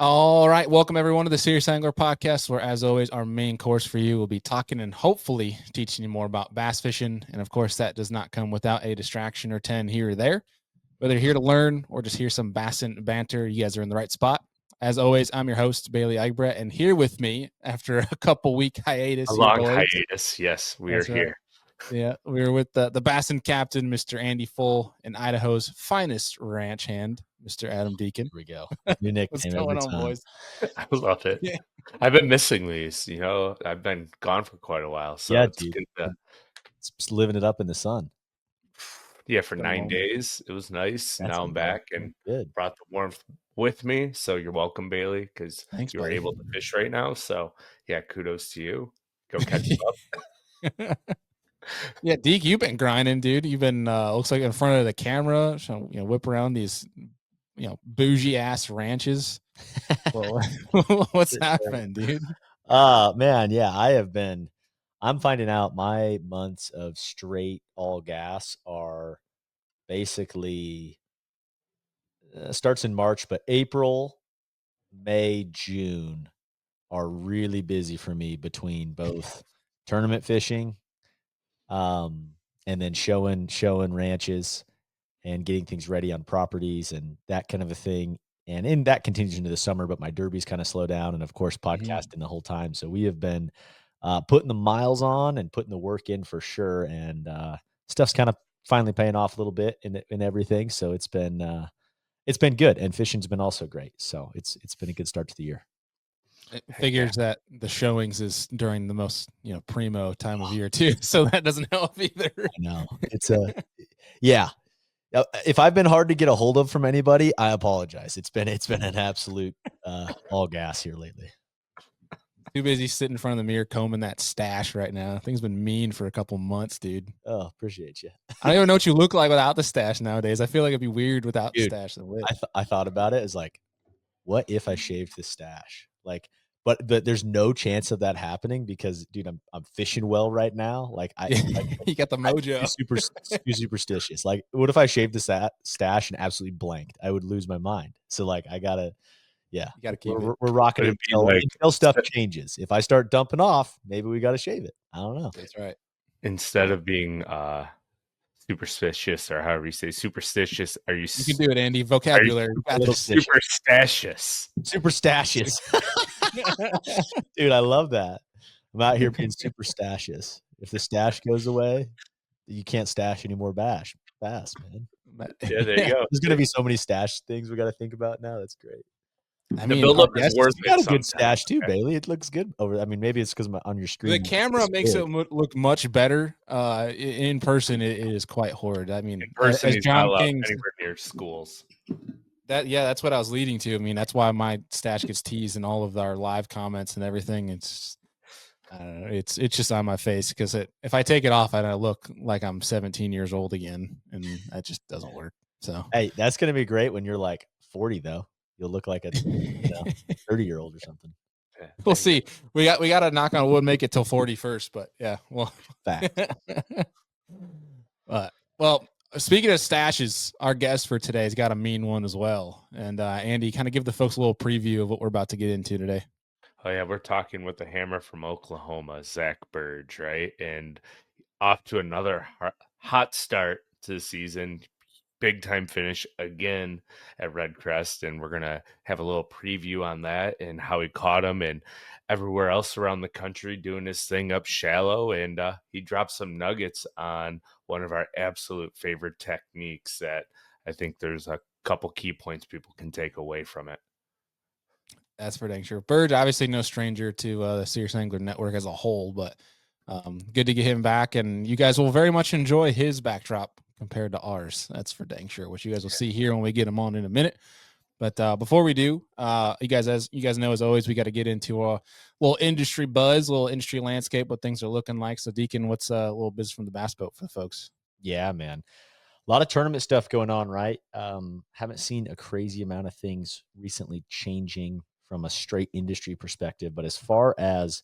All right. Welcome, everyone, to the Serious Angler Podcast, where, as always, our main course for you will be talking and hopefully teaching you more about bass fishing. And, of course, that does not come without a distraction or 10 here or there. Whether you're here to learn or just hear some bass and banter, you guys are in the right spot. As always, I'm your host, Bailey Eichbrett, and here with me after a couple-week hiatus. A long hiatus. Yes, we are here. Yeah, we were with the Bassin captain, Mr. Andy Full, and Idaho's finest ranch hand, Mr. Adam Deacon. Here we go. New nickname. What's going on, boys? I love it. Yeah. I've been missing these. I've been gone for quite a while. So yeah, it's dude. good to... It's living it up in the sun. Yeah, for 9 days. It was nice. Now I'm back and brought the warmth with me. So you're welcome, Bailey, because you were able to fish right now. So yeah, kudos to you. Go catch up. Yeah, Deke, you've been grinding, dude. You've been looks like in front of the camera, so whip around these bougie ass ranches. Well, what's happening, dude? Man, yeah, I'm finding out my months of straight all gas are basically starts in March, but April, May, June are really busy for me between both tournament fishing, and then showing ranches and getting things ready on properties and that kind of a thing. And that continues into the summer, but my derbies kind of slow down, and of course podcasting the whole time. So we have been putting the miles on and putting the work in for sure. And stuff's kind of finally paying off a little bit in everything. So it's been good, and fishing's been also great. So it's been a good start to the year. It figures that the showings is during the most primo time of year too, so that doesn't help either. No, it's yeah. If I've been hard to get a hold of from anybody, I apologize. It's been an absolute all gas here lately. Too busy sitting in front of the mirror combing that stash right now. Thing's been mean for a couple months, dude. Oh, appreciate you. I don't even know what you look like without the stash nowadays. I feel like it'd be weird without the stash. I thought about it as like, what if I shaved the stash? Like, but there's no chance of that happening because, dude, I'm fishing well right now. Like, you got the mojo. Super superstitious. Like, what if I shaved the stash and absolutely blanked? I would lose my mind. So, like, I gotta, you gotta keep it. We're rocking it until stuff changes. If I start dumping off, maybe we got to shave it. I don't know. That's right. Instead of being superstitious, or however you say superstitious, are you? You can do it, Andy. Vocabulary. Superstitious. Superstitious. Dude, I love that. I'm out here being superstitious. If the stash goes away, you can't stash any more bass, man. Yeah, there you go. There's gonna be so many stash things we got to think about now. That's great. I mean, the buildup is worth it. You got a good stash too, Bailey. It looks good over. I mean, maybe it's because on your screen. The camera makes it look much better. In person, it is quite horrid. I mean, in person, as John King anywhere near schools. That's what I was leading to. I mean, that's why my stash gets teased in all of our live comments and everything. It's, I don't know, it's just on my face because if I take it off, I look like I'm 17 years old again, and that just doesn't work. So, hey, that's gonna be great when you're like 40, though. You'll look like a 30-year-old or something. We'll see. We got to knock on wood, make it till 40 first, but yeah, well, well. Speaking of stashes, our guest for today has got a mean one as well. And Andy, kind of give the folks a little preview of what we're about to get into today. Oh yeah, we're talking with the hammer from Oklahoma, Zack Birge, right? And off to another hot start to the season. Big time finish again at Redcrest, and we're gonna have a little preview on that and how he caught him and everywhere else around the country doing his thing up shallow. And he dropped some nuggets on one of our absolute favorite techniques that I think there's a couple key points people can take away from it. That's for dang sure. Birge, obviously no stranger to the Serious Angler Network as a whole, but good to get him back, and you guys will very much enjoy his backdrop compared to ours. That's for dang sure, which you guys will see here when we get him on in a minute. But before we do, as you guys know, as always, we got to get into a little industry buzz, a little industry landscape, what things are looking like. So, Deacon, what's a little business from the bass boat for the folks? Yeah, man. A lot of tournament stuff going on, right? Haven't seen a crazy amount of things recently changing from a straight industry perspective. But as far as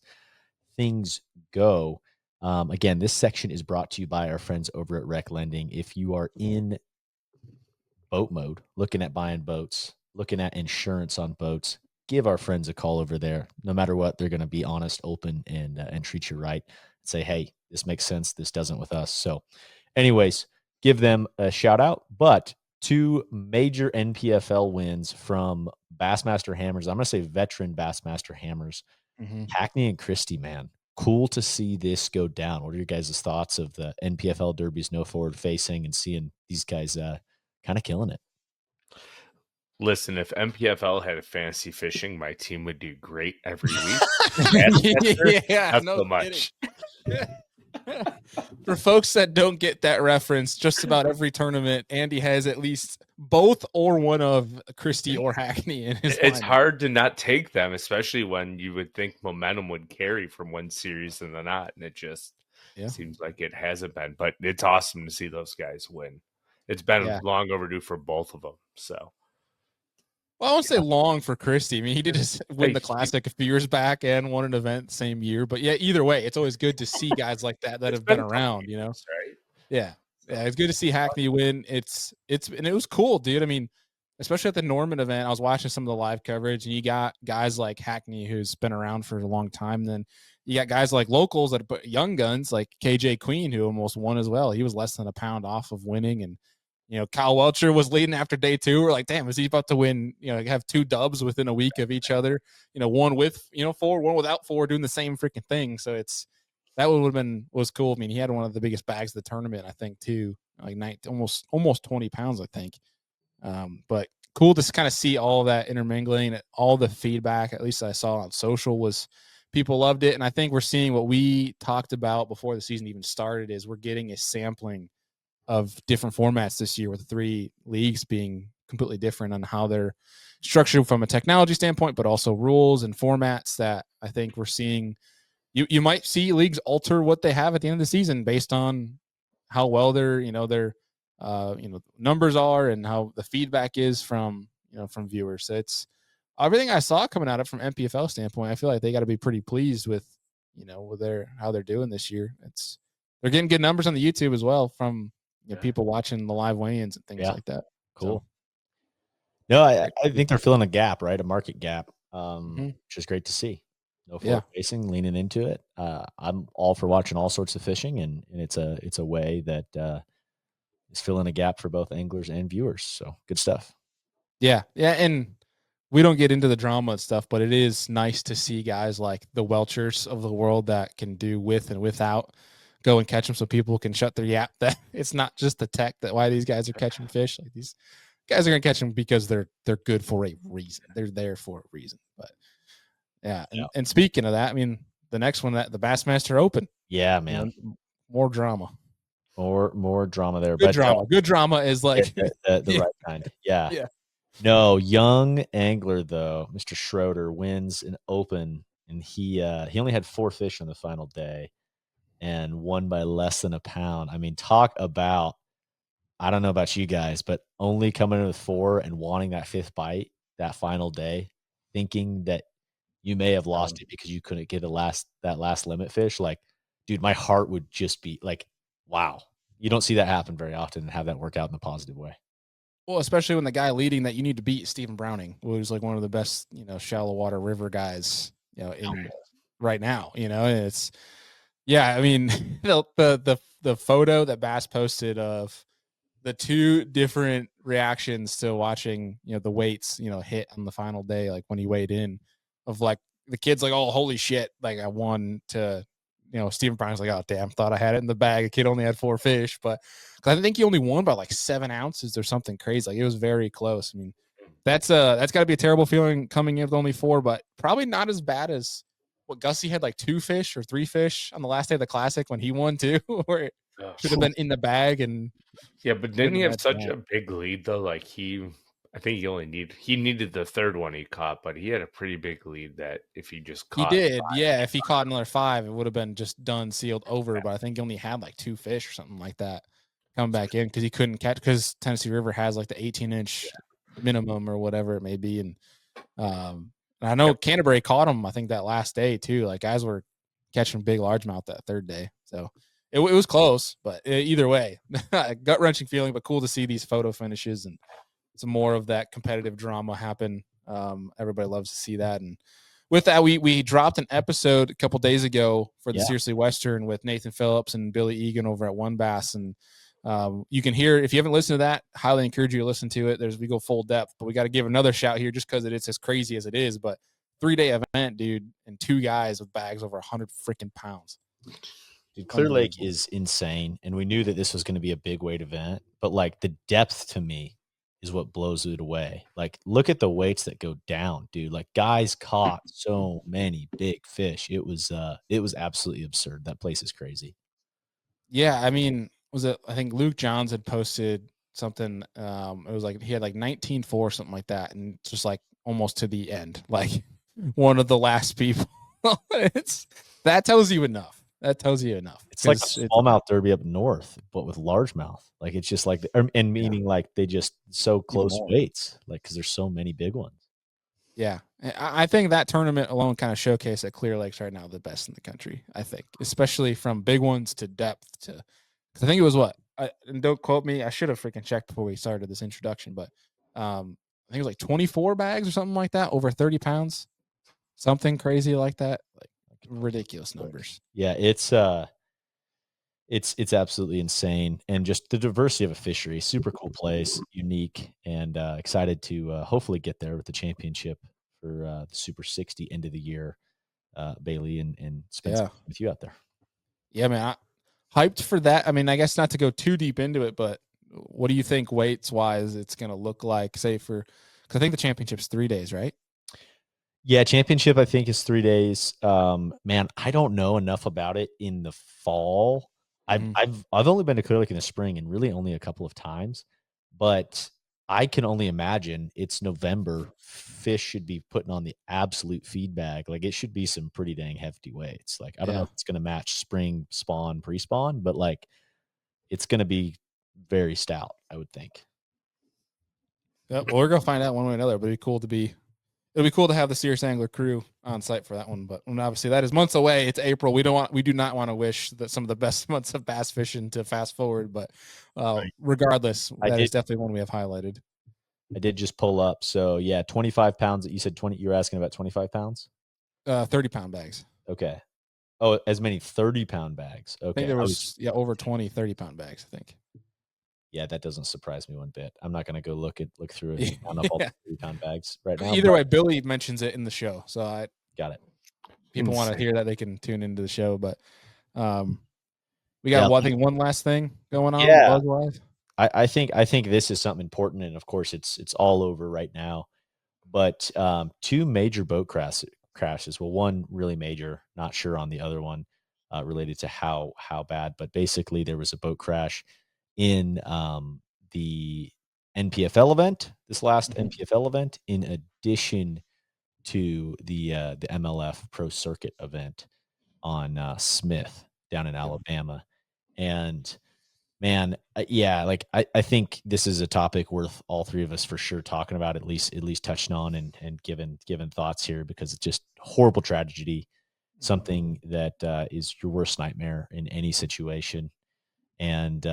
things go, again, this section is brought to you by our friends over at Rec Lending. If you are in boat mode, looking at buying boats, looking at insurance on boats, give our friends a call over there. No matter what, they're going to be honest, open, and treat you right. Say, hey, this makes sense. This doesn't with us. So, anyways, give them a shout out. But 2 major NPFL wins from Bassmaster Hammers. I'm going to say veteran Bassmaster Hammers. Hackney and Christie, man. Cool to see this go down. What are your guys' thoughts of the NPFL derbies, no forward facing, and seeing these guys kind of killing it? Listen, if MPFL had a fantasy fishing, my team would do great every week. Yeah, not no so much. For folks that don't get that reference, just about every tournament, Andy has at least both or one of Christie or Hackney in his It's lineup. hard to not take them, especially when you would think momentum would carry from one series and the not, and it just seems like it hasn't been. But it's awesome to see those guys win. It's been long overdue for both of them. So, well, I won't say long for Christie. I mean, he did just win the Classic a few years back and won an event the same year. But yeah, either way, it's always good to see guys like that have been around. You know, right? Yeah, it's good to see Hackney win. And it was cool, dude. I mean, especially at the Norman event, I was watching some of the live coverage, and you got guys like Hackney who's been around for a long time. Then you got guys like locals that are young guns like KJ Queen, who almost won as well. He was less than a pound off of winning, and Kyle Welcher was leading after day 2. We're like, damn, is he about to win? Have 2 dubs within a week of each other. One with 4, one without 4, doing the same freaking thing. So that would have was cool. I mean, he had one of the biggest bags of the tournament, I think, too, like almost 20 pounds, I think. But cool to kind of see all that intermingling, all the feedback, at least I saw on social, was people loved it. And I think we're seeing what we talked about before the season even started is we're getting a sampling of different formats this year, with the 3 leagues being completely different on how they're structured from a technology standpoint, but also rules and formats that I think we're seeing. You might see leagues alter what they have at the end of the season based on how well their numbers are and how the feedback is from viewers. So it's everything I saw coming out of from MPFL standpoint. I feel like they got to be pretty pleased with how they're doing this year. They're getting good numbers on the YouTube as well from people watching the live weigh-ins and things like that. Cool. So, no, I think they're filling a gap, right? A market gap, which is great to see. No forward facing, leaning into it. I'm all for watching all sorts of fishing, and it's a way that is filling a gap for both anglers and viewers. So good stuff. Yeah, and we don't get into the drama and stuff, but it is nice to see guys like the Welchers of the world that can do with and without go and catch them, so people can shut their yap that it's not just the tech that why these guys are catching fish. Like, these guys are gonna catch them because they're good for a reason. They're there for a reason. But and speaking of that, I mean, the next one, that the Bassmaster Open. Yeah, man. More drama. More drama there. Good drama. Good drama is like the right kind. Yeah. No, young angler though, Mr. Schroeder wins an Open, and he only had 4 fish on the final day and won by less than a pound. I mean, talk about, I don't know about you guys, but only coming in with 4 and wanting that 5th bite that final day, thinking that you may have lost it because you couldn't get that last limit fish. Like, dude, my heart would just be like, wow. You don't see that happen very often and have that work out in a positive way. Well, especially when the guy leading that you need to beat, Stephen Browning, who's like one of the best, shallow water river guys, right now. It's I mean, the photo that Bass posted of the 2 different reactions to watching, the weights, hit on the final day, like when he weighed in, of like the kid's like, oh, holy shit, like I won, to Stephen Brown's like, oh damn, thought I had it in the bag. A kid only had 4 fish, but I think he only won by like 7 ounces or something crazy. Like, it was very close. I mean, that's got to be a terrible feeling coming in with only 4, but probably not as bad as what Gussie had, like 2 fish or 3 fish on the last day of the Classic when he won too, where it should have been in the bag. And but didn't he have such a big lead though? Like, I think he needed the 3rd one he caught, but he had a pretty big lead that if he just caught, he did, if he caught another 5, it would have been just done, sealed, over. But I think he only had like 2 fish or something like that come back in because he couldn't catch, because Tennessee River has like the 18-inch minimum or whatever it may be. And I know Canterbury caught him, I think, that last day too. Like, guys were catching big largemouth that 3rd day, so it was close. But either way, gut wrenching feeling, but cool to see these photo finishes and some more of that competitive drama happen Everybody loves to see that. And with that, we dropped an episode a couple days ago for the Seriously Western with Nathan Phillips and Billy Egan over at One Bass. And you can hear, if you haven't listened to that, highly encourage you to listen to it. We go full depth, but we got to give another shout here just because it's as crazy as it is. But 3-day event, dude, and 2 guys with bags over 100 freaking pounds. Dude, Clear Lake is insane, and we knew that this was going to be a big weight event, but like the depth to me is what blows it away. Like, look at the weights that go down, dude. Like, guys caught so many big fish. It was absolutely absurd. That place is crazy. Yeah, I mean, I think Luke Johns had posted something. It was like he had like 19.4 or something like that, and just like almost to the end, like one of the last people. That tells you enough. That tells you enough. It's like a smallmouth derby up north, but with largemouth. Like, it's just like, and meaning like they just so close weights, like, because there's so many big ones. Yeah, I think that tournament alone kind of showcased that Clear Lake's right now the best in the country. I think, especially from big ones to depth to, because I think it was and don't quote me, I should have freaking checked before we started this introduction, but I think it was like 24 bags or something like that, over 30 pounds, something crazy like that, like ridiculous numbers. Yeah, it's absolutely insane, and just the diversity of a fishery, super cool place, unique, and excited to hopefully get there with the championship for the Super 60 end of the year, Bailey, and spend some time with you out there. Yeah, man, hyped for that. I mean, I guess not to go too deep into it, but what do you think weights wise it's going to look like? Say because I think the championship's 3 days, right? Yeah, championship I think is 3 days. Man, I don't know enough about it in the fall. I've only been to Clear Lake in the spring and really only a couple of times, but I can only imagine it's November. Fish should be putting on the absolute feed bag. Like, it should be some pretty dang hefty weights. Like, I don't know if it's going to match spring spawn, pre-spawn, but like it's going to be very stout, I would think. Yep, well, we're going to find out one way or another, but it'll be cool to have the Serious Angler crew on site for that one. But obviously that is months away. It's April. We do not want to wish that some of the best months of bass fishing to fast forward, but regardless, that is definitely one we have highlighted. I did just pull up. So yeah, 25 pounds. You said 20, you were asking about 25 pounds? 30-pound bags. Okay. Oh, as many 30-pound bags. Okay. I think there was over 20 30-pound bags, I think. Yeah, that doesn't surprise me one bit. I'm not going to go look through it and count up all the 30-pound bags right now. Either way, Billy mentions it in the show, so I got it. People want to hear that, they can tune into the show. But we got I think one last thing going on. Yeah, buzz-wise. I think this is something important, and of course it's all over right now. But 2 major boat crashes. Well, one really major. Not sure on the other one, related to how bad. But basically, there was a boat crash in the NPFL event, this last NPFL event, in addition to the MLF Pro Circuit event on Smith down in Alabama. And man, yeah, like I think this is a topic worth all 3 of us for sure talking about, at least touching on and giving thoughts here, because it's just horrible tragedy, something that is your worst nightmare in any situation. And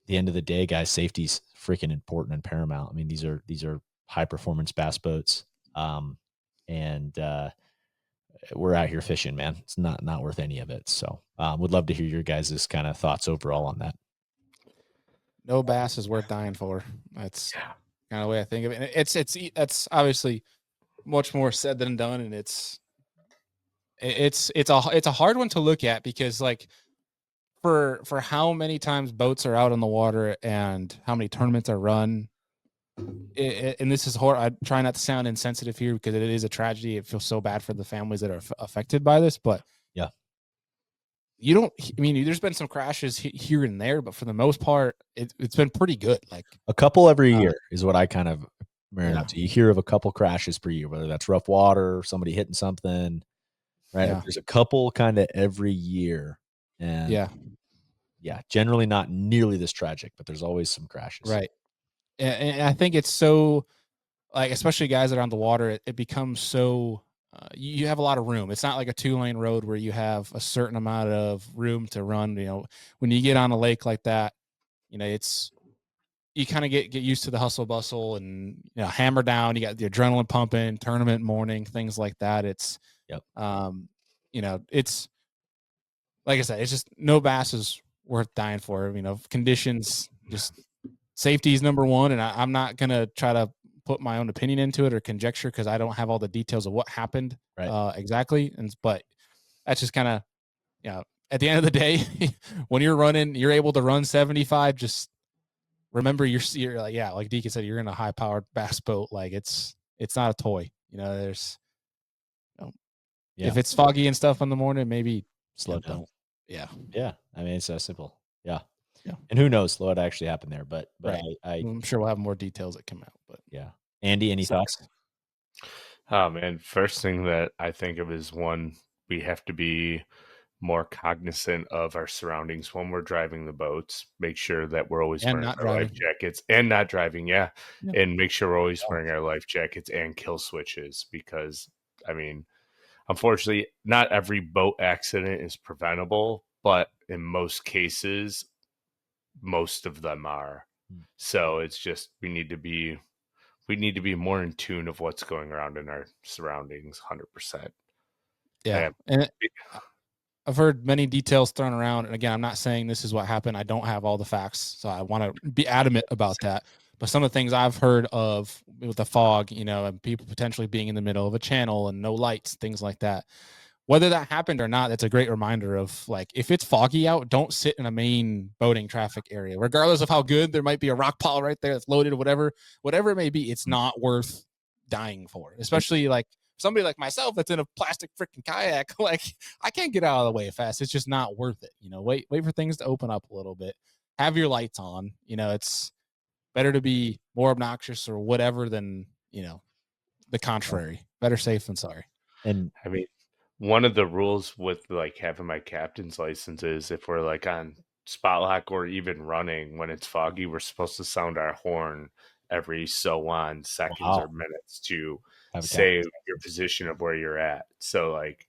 the end of the day, guys, safety's freaking important and paramount. I mean, these are high performance bass boats, and we're out here fishing, man. It's not worth any of it. So would love to hear your guys' kind of thoughts overall on that. No bass is worth dying for. That's kind of the way I think of it. And that's obviously much more said than done, and it's a hard one to look at, because like for how many times boats are out on the water and how many tournaments are run. And this is horrible. I try not to sound insensitive here, because it is a tragedy. It feels so bad for the families that are affected by this, but yeah, there's been some crashes here and there, but for the most part, it's been pretty good. Like a couple every year is what I kind of married up to. You hear of a couple crashes per year, whether that's rough water or somebody hitting something, right? Yeah. There's a couple kind of every year, and yeah, generally not nearly this tragic, but there's always some crashes, right? And I think it's so, like, especially guys that are on the water, it becomes so. You have a lot of room. It's not like a 2-lane road where you have a certain amount of room to run. When you get on a lake like that, you you kind of get used to the hustle bustle and, you know, hammer down, you got the adrenaline pumping, tournament morning, things like that. It's, you know, it's like I said, it's just no bass is worth dying for. You know, conditions, just safety is number one. And I'm not going to try to put my own opinion into it or conjecture because I don't have all the details of what happened exactly. But that's just kind of, you know, at the end of the day, when you're running, you're able to run 75, just remember you're like, yeah, like Deacon said, you're in a high powered bass boat. Like it's not a toy, you know, there's, you know, if it's foggy and stuff in the morning, maybe slow down. Don't. Yeah. Yeah. I mean, it's that simple. Yeah. Yeah. And who knows what actually happened there, but right. I'm sure we'll have more details that come out, but yeah. Andy, any thoughts? Oh man, first thing that I think of is one, we have to be more cognizant of our surroundings when we're driving the boats. Make sure that we're always wearing our life jackets and not driving. Yeah. And make sure we're always wearing our life jackets and kill switches because, I mean, unfortunately, not every boat accident is preventable, but in most cases, most of them are. So it's just we need to be more in tune of what's going around in our surroundings. 100%. Yeah, and I've heard many details thrown around, and again, I'm not saying this is what happened. I don't have all the facts, so I want to be adamant about that. But some of the things I've heard of with the fog, you know, and people potentially being in the middle of a channel and no lights, things like that. Whether that happened or not, that's a great reminder of, like, if it's foggy out, don't sit in a main boating traffic area, regardless of how good. There might be a rock pile right there that's loaded, whatever it may be. It's not worth dying for, especially like somebody like myself that's in a plastic freaking kayak. Like, I can't get out of the way fast. It's just not worth it. You know, wait for things to open up a little bit. Have your lights on. You know, it's better to be more obnoxious or whatever than, you know, the contrary. Better safe than sorry. And I mean, one of the rules with like having my captain's license is if we're like on spot lock or even running when it's foggy, we're supposed to sound our horn every so on seconds or minutes to say your position of where you're at. So like,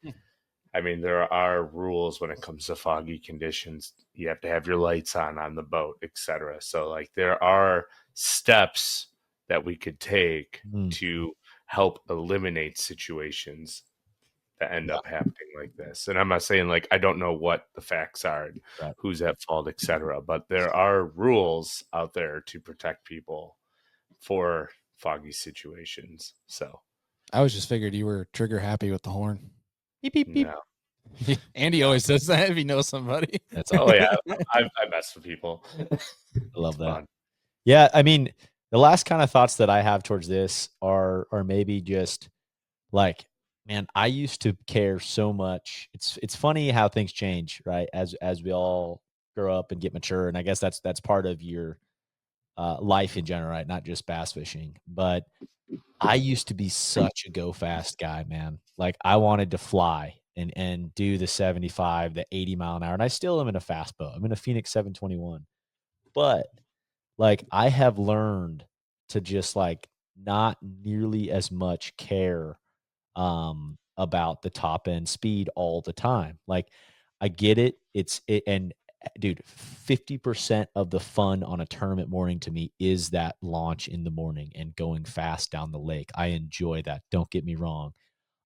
I mean, there are rules when it comes to foggy conditions. You have to have your lights on the boat, etc. So like there are steps that we could take to help eliminate situations that end up happening like this. And I'm not saying like I don't know what the facts are, who's at fault, etc. But there are rules out there to protect people for foggy situations. So I was just figured you were trigger happy with the horn. Beep beep beep. No. Andy always says that if he knows somebody. That's oh yeah, I mess with people. I love that. Fun. Yeah, I mean, the last kind of thoughts that I have towards this are maybe just like, man, I used to care so much. It's funny how things change, right? As we all grow up and get mature, and I guess that's part of your life in general, right? Not just bass fishing. But I used to be such a go fast guy, man. Like I wanted to fly and do the 75, the 80 mile an hour, and I still am in a fast boat. I'm in a Phoenix 721, but like I have learned to just like not nearly as much care about the top end speed all the time. Like I get it. And dude, 50% of the fun on a tournament morning to me is that launch in the morning and going fast down the lake. I enjoy that. Don't get me wrong.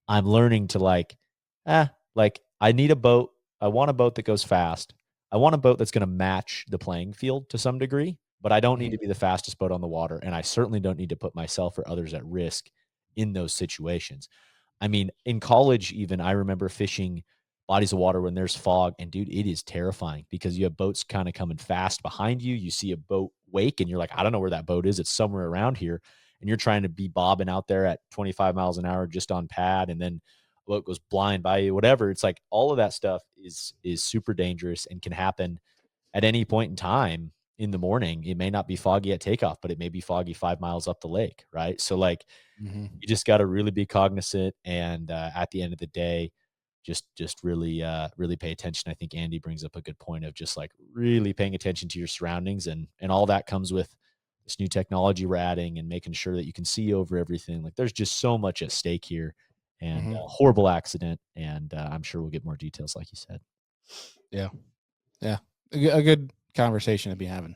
I'm learning to like I need a boat. I want a boat that goes fast. I want a boat that's going to match the playing field to some degree, but I don't need to be the fastest boat on the water. And I certainly don't need to put myself or others at risk in those situations. I mean, in college, even I remember fishing bodies of water when there's fog, and dude, it is terrifying because you have boats kind of coming fast behind you. You see a boat wake and you're like, I don't know where that boat is. It's somewhere around here. And you're trying to be bobbing out there at 25 miles an hour just on pad, and then a boat goes blind by you, whatever. It's like all of that stuff is super dangerous and can happen at any point in time in the morning. It may not be foggy at takeoff, but it may be foggy 5 miles up the lake, right? So like you just got to really be cognizant, and at the end of the day, just really pay attention. I think Andy brings up a good point of just like really paying attention to your surroundings, and all that comes with this new technology we're adding and making sure that you can see over everything. Like there's just so much at stake here, and a horrible accident. And I'm sure we'll get more details, like you said. Yeah. A good conversation to be having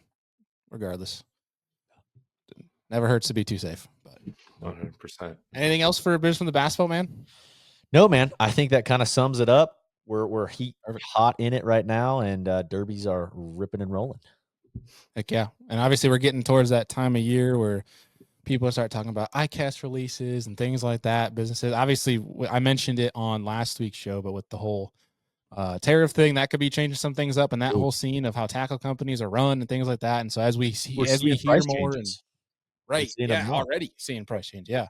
regardless. never hurts to be too safe. But 100%. anything else for Biz from the Bass Boat, man? No, man. I think that kind of sums it up. We're hot in it right now, and derbies are ripping and rolling. Heck yeah. And obviously we're getting towards that time of year where people start talking about ICAST releases and things like that. Businesses, obviously, I mentioned it on last week's show, but with the whole tariff thing, that could be changing some things up, and that whole scene of how tackle companies are run and things like that. And so as we see, as we hear more, and right, yeah, already seeing price change, yeah.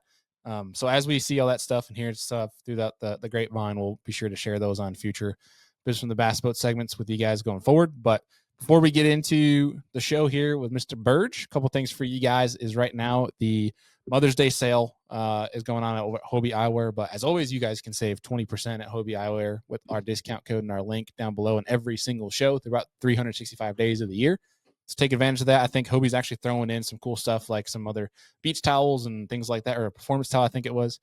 So as we see all that stuff and hear stuff through the grapevine, we'll be sure to share those on future Business from the Bass Boat segments with you guys going forward. But before we get into the show here with Mr. Burge, a couple things for you guys is right now the Mother's Day sale is going on at Hobie Eyewear. But as always, you guys can save 20% at Hobie Eyewear with our discount code and our link down below in every single show throughout 365 days of the year. So take advantage of that. I think Hobie's actually throwing in some cool stuff like some other beach towels and things like that, or a performance towel, I think it was.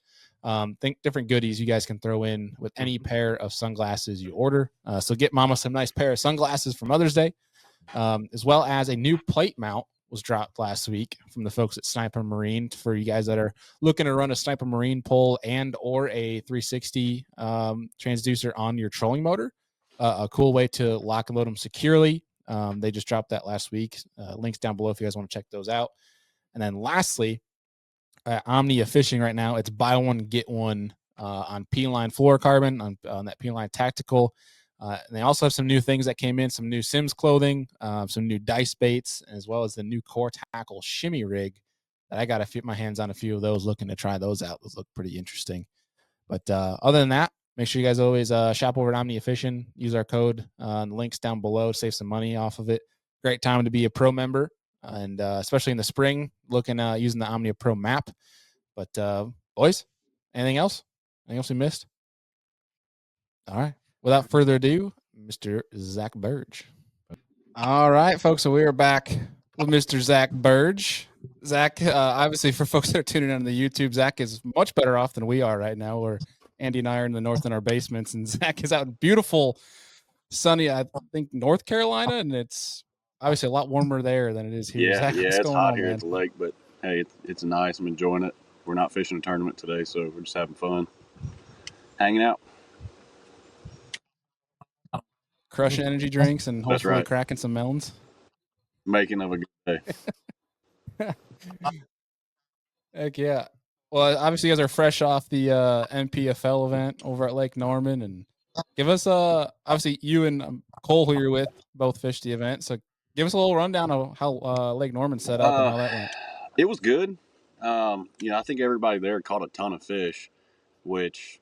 Think different goodies you guys can throw in with any pair of sunglasses you order. So get mama some nice pair of sunglasses for Mother's Day, as well as a new plate mount was dropped last week from the folks at Sniper Marine for you guys that are looking to run a Sniper Marine pole and or a 360 transducer on your trolling motor. A cool way to lock and load them securely. They just dropped that last week. Links down below if you guys want to check those out. And then lastly, Omnia Fishing right now, it's buy one, get one on P-Line fluorocarbon, on that P-Line tactical. And they also have some new things that came in, some new Sims clothing, some new dice baits, as well as the new core tackle shimmy rig that I got to fit my hands on a few of those, looking to try those out. Those look pretty interesting. But other than that, make sure you guys always shop over at Omnia Fishing. Use our code and links down below to save some money off of it. Great time to be a pro member, and especially in the spring, looking using the Omnia Pro map. But boys, anything else? Anything else we missed? All right. Without further ado, Mr. Zack Burge. All right, folks. So we are back with Mr. Zack Burge. Zack, obviously, for folks that are tuning in on the YouTube, Zack is much better off than we are right now. Where Andy and I are in the north in our basements, and Zack is out in beautiful, sunny, I think, North Carolina, and it's obviously a lot warmer there than it is here. Yeah, Zack, it's hot here at the lake, but hey, it's nice. I'm enjoying it. We're not fishing a tournament today, so we're just having fun, hanging out. Crushing energy drinks and That's hopefully right. cracking some melons. Making of a good day. Heck yeah. Well, obviously, you guys are fresh off the NPFL event over at Lake Norman, and give us obviously you and Cole, who you're with, both fished the event. So give us a little rundown of how Lake Norman set up and how that went. It was good. I think everybody there caught a ton of fish, which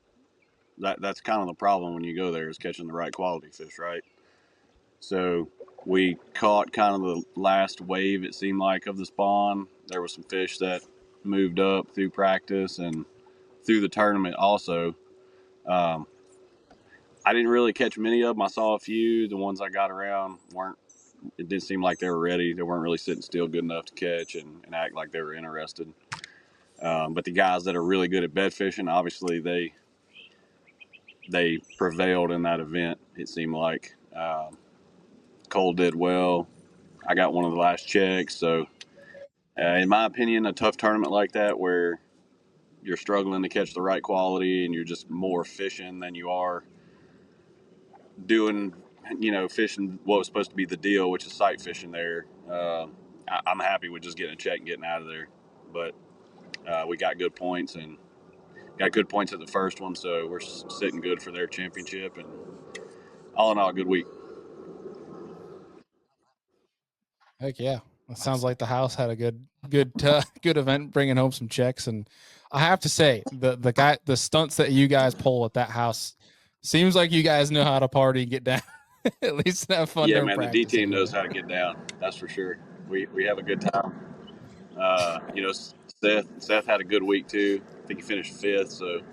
that's kind of the problem when you go there is catching the right quality fish, right? So we caught kind of the last wave, it seemed like, of the spawn. There were some fish that moved up through practice and through the tournament also. I didn't really catch many of them. I saw a few. The ones I got around it didn't seem like they were ready. They weren't really sitting still good enough to catch and act like they were interested. But the guys that are really good at bed fishing, obviously they prevailed in that event, it seemed like. Cole did well. I got one of the last checks. So, in my opinion, a tough tournament like that where you're struggling to catch the right quality and you're just more fishing than you are doing, fishing what was supposed to be the deal, which is sight fishing there. I'm happy with just getting a check and getting out of there. But we got good points and got good points at the first one, so we're sitting good for their championship. And all in all, a good week. Heck yeah. It sounds like the house had a good event, bringing home some checks. And I have to say, the stunts that you guys pull at that house seems like you guys know how to party and get down. At least have fun. Yeah, man, the D team knows how to get down. That's for sure. We have a good time. Seth had a good week too. I think he finished 5th, so it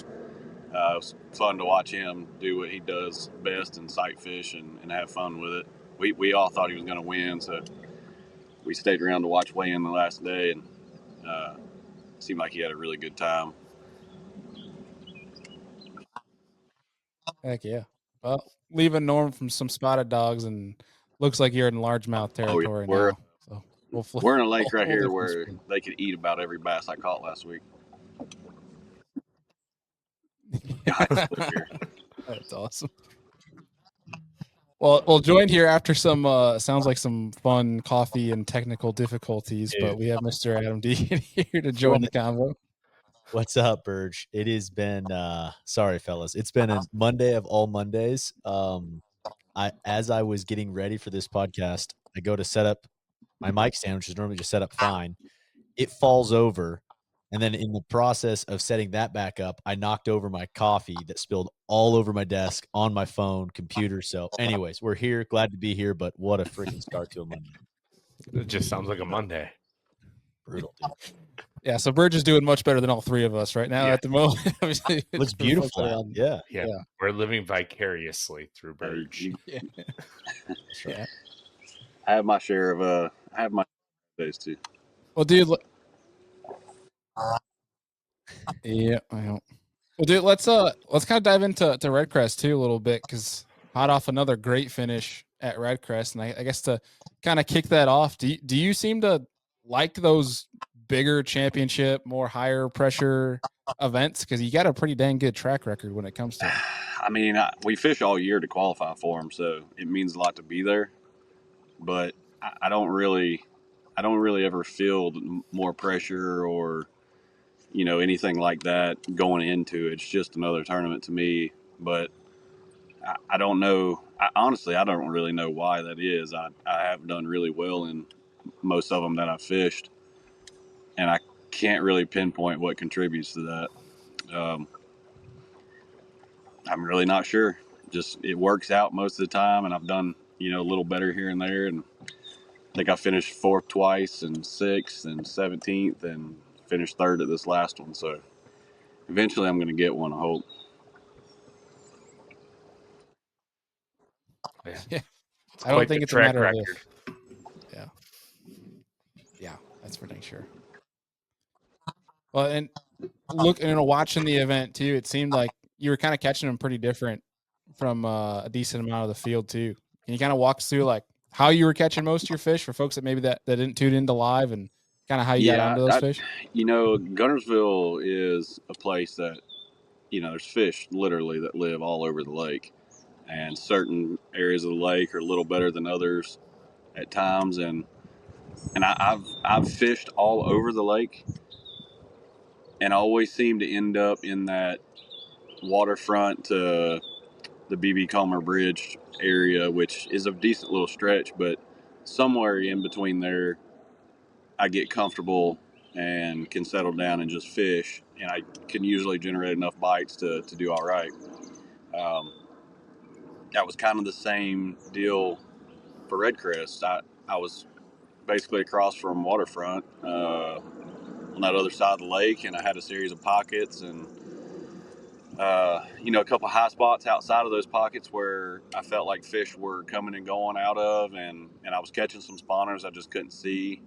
was fun to watch him do what he does best and sight fish and have fun with it. We all thought he was going to win, so we stayed around to watch weigh in the last day, and seemed like he had a really good time. Heck yeah. Well, leaving Norm from some spotted dogs, and looks like you're in largemouth territory now. So. We're in a lake right whole here different where sport. they could eat about every bass I caught last week. That's awesome. Well, joined here after some sounds like some fun coffee and technical difficulties, but we have Mr. Adam D here to join the convo. What's up, Burge? It has been sorry, fellas. It's been a Monday of all Mondays. As I was getting ready for this podcast, I go to set up my mic stand, which is normally just set up fine. It falls over. And then in the process of setting that back up, I knocked over my coffee that spilled all over my desk, on my phone, computer. So anyways, we're here. Glad to be here, but what a freaking start to a Monday. It just sounds like a Monday. Brutal, dude. Yeah, so Burge is doing much better than all three of us right now at the moment. Obviously, Looks beautiful out. Yeah. We're living vicariously through Burge. Yeah. I have my share of I have my days too. Well, dude. Yeah, I don't. Well, dude, let's kind of dive into Redcrest too a little bit, because hot off another great finish at Redcrest, and I guess to kind of kick that off, do you seem to like those bigger championship, more higher pressure events, because you got a pretty dang good track record when it comes to them? I mean, we fish all year to qualify for them, so it means a lot to be there. But I don't really ever feel more pressure or anything like that going into it. It's just another tournament to me. But I don't know. Honestly, I don't really know why that is. I have done really well in most of them that I've fished, and I can't really pinpoint what contributes to that. I'm really not sure. Just it works out most of the time, and I've done a little better here and there. And I think I finished fourth twice, and sixth, and 17th, and finished third at this last one. So eventually, I'm going to get one. I hope. Yeah. I don't think it's a matter of if. Yeah, that's for dang sure. Well, and watching the event too, it seemed like you were kind of catching them pretty different from a decent amount of the field too. Can you kind of walk us through like how you were catching most of your fish for folks that maybe that didn't tune into live, and kind of how you got onto those fish? Guntersville is a place that there's fish literally that live all over the lake, and certain areas of the lake are a little better than others at times, and I've fished all over the lake, and I always seem to end up in that waterfront to the BB Comer Bridge area, which is a decent little stretch, but somewhere in between there, I get comfortable and can settle down and just fish, and I can usually generate enough bites to do all right. That was kind of the same deal for Redcrest. I was basically across from waterfront on that other side of the lake, and I had a series of pockets and a couple high spots outside of those pockets where I felt like fish were coming and going out of, and I was catching some spawners I just couldn't see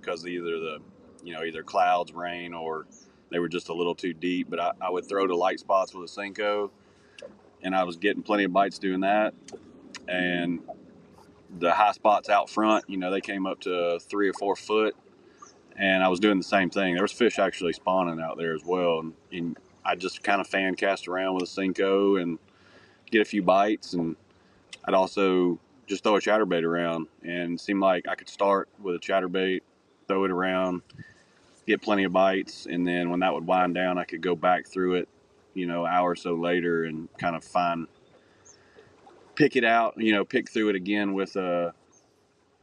because either clouds, rain, or they were just a little too deep. But I would throw to light spots with a Senko, and I was getting plenty of bites doing that. And the high spots out front, they came up to 3 or 4 foot, and I was doing the same thing. There was fish actually spawning out there as well, and I just kind of fan cast around with a Senko and get a few bites, and I'd also just throw a chatterbait around, and it seemed like I could start with a chatterbait, throw it around, get plenty of bites, and then when that would wind down, I could go back through it, an hour or so later, and kind of pick it out, pick through it again with a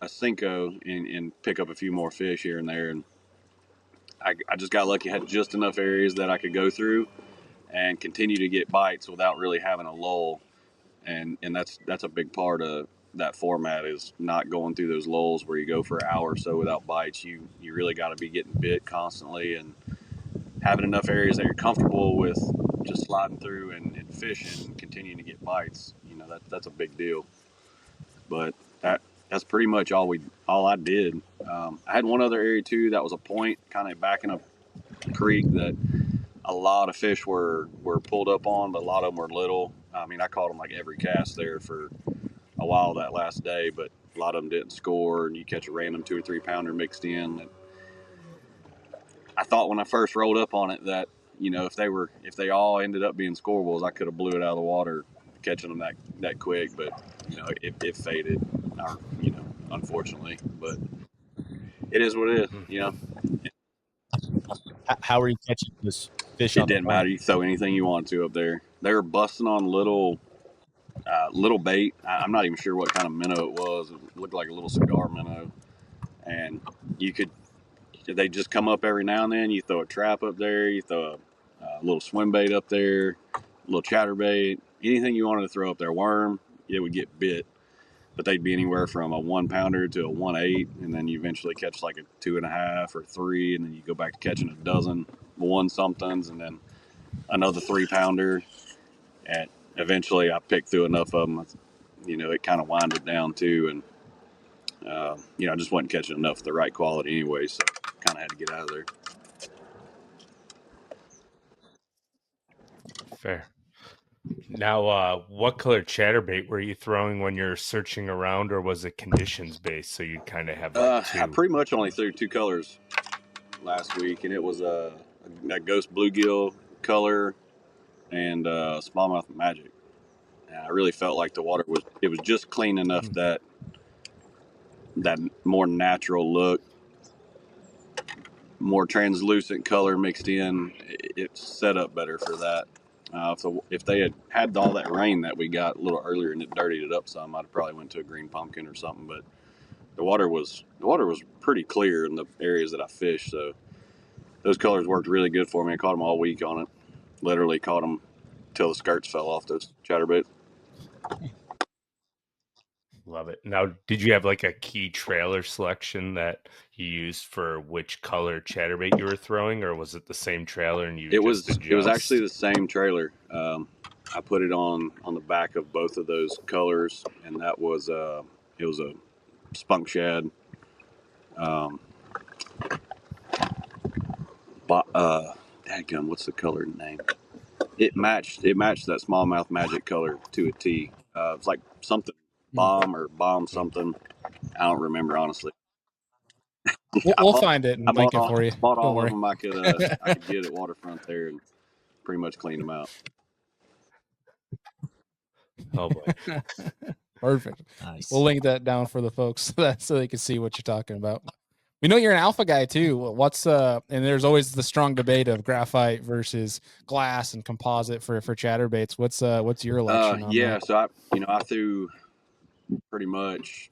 Senko and pick up a few more fish here and there. And I just got lucky. I had just enough areas that I could go through and continue to get bites without really having a lull. And that's a big part of that format, is not going through those lulls where you go for an hour or so without bites. You really got to be getting bit constantly and having enough areas that you're comfortable with just sliding through and fishing and continuing to get bites. That's a big deal. But that's pretty much all I did. I had one other area too that was a point kind of backing up the creek that a lot of fish were pulled up on, but a lot of them were little. I mean, I caught them like every cast there for a while that last day, but a lot of them didn't score, and you catch a random 2 or 3 pounder mixed in. And I thought when I first rolled up on it that, you know, if they all ended up being scorables, I could have blew it out of the water catching them that quick. But, you know, it faded, you know, unfortunately. But it is what it is, you know. How are you catching this fish? It didn't matter. You throw anything you want to up there. They were busting on little bait. I'm not even sure what kind of minnow it was. It looked like a little cigar minnow, and they just come up every now and then. You throw a trap up there. You throw a little swim bait up there, a little chatterbait, anything you wanted to throw up there. Worm, it would get bit, but they'd be anywhere from a 1 pounder to a 1/8, and then you eventually catch like a 2.5 or 3, and then you go back to catching a dozen 1 somethings, and then another 3 pounder. And eventually, I picked through enough of them. You know, it kind of winded down too, and you know, I just wasn't catching enough of the right quality anyway, so kind of had to get out of there. Fair. Now, what color chatterbait were you throwing when you're searching around, or was it conditions based? So you kind of have like 2. I pretty much only threw 2 colors last week, and it was a ghost bluegill color and smallmouth magic. And I really felt like the water was just clean enough that more natural look, more translucent color mixed in. It's set up better for that. So if they had all that rain that we got a little earlier and it dirtied it up some, I'd probably went to a green pumpkin or something. But the water was pretty clear in the areas that I fished, so those colors worked really good for me. I caught them all week on it. Literally caught them till the skirts fell off those chatterbaits. Love it. Now, did you have like a key trailer selection that you used for which color chatterbait you were throwing, or was it the same trailer and you? It was actually the same trailer. I put it on the back of both of those colors, and that was it was a spunk shad. Dadgum, what's the color name? It matched that smallmouth magic color to a T. It's like something bomb something. I don't remember honestly. We'll find it and link it for you. Bought all of them I could get at Waterfront there and pretty much cleaned them out. Oh boy. Perfect. Nice. We'll link that down for the folks so they can see what you're talking about. We know you're an alpha guy too. What's and there's always the strong debate of graphite versus glass and composite for chatterbaits. What's your election on that? So I threw pretty much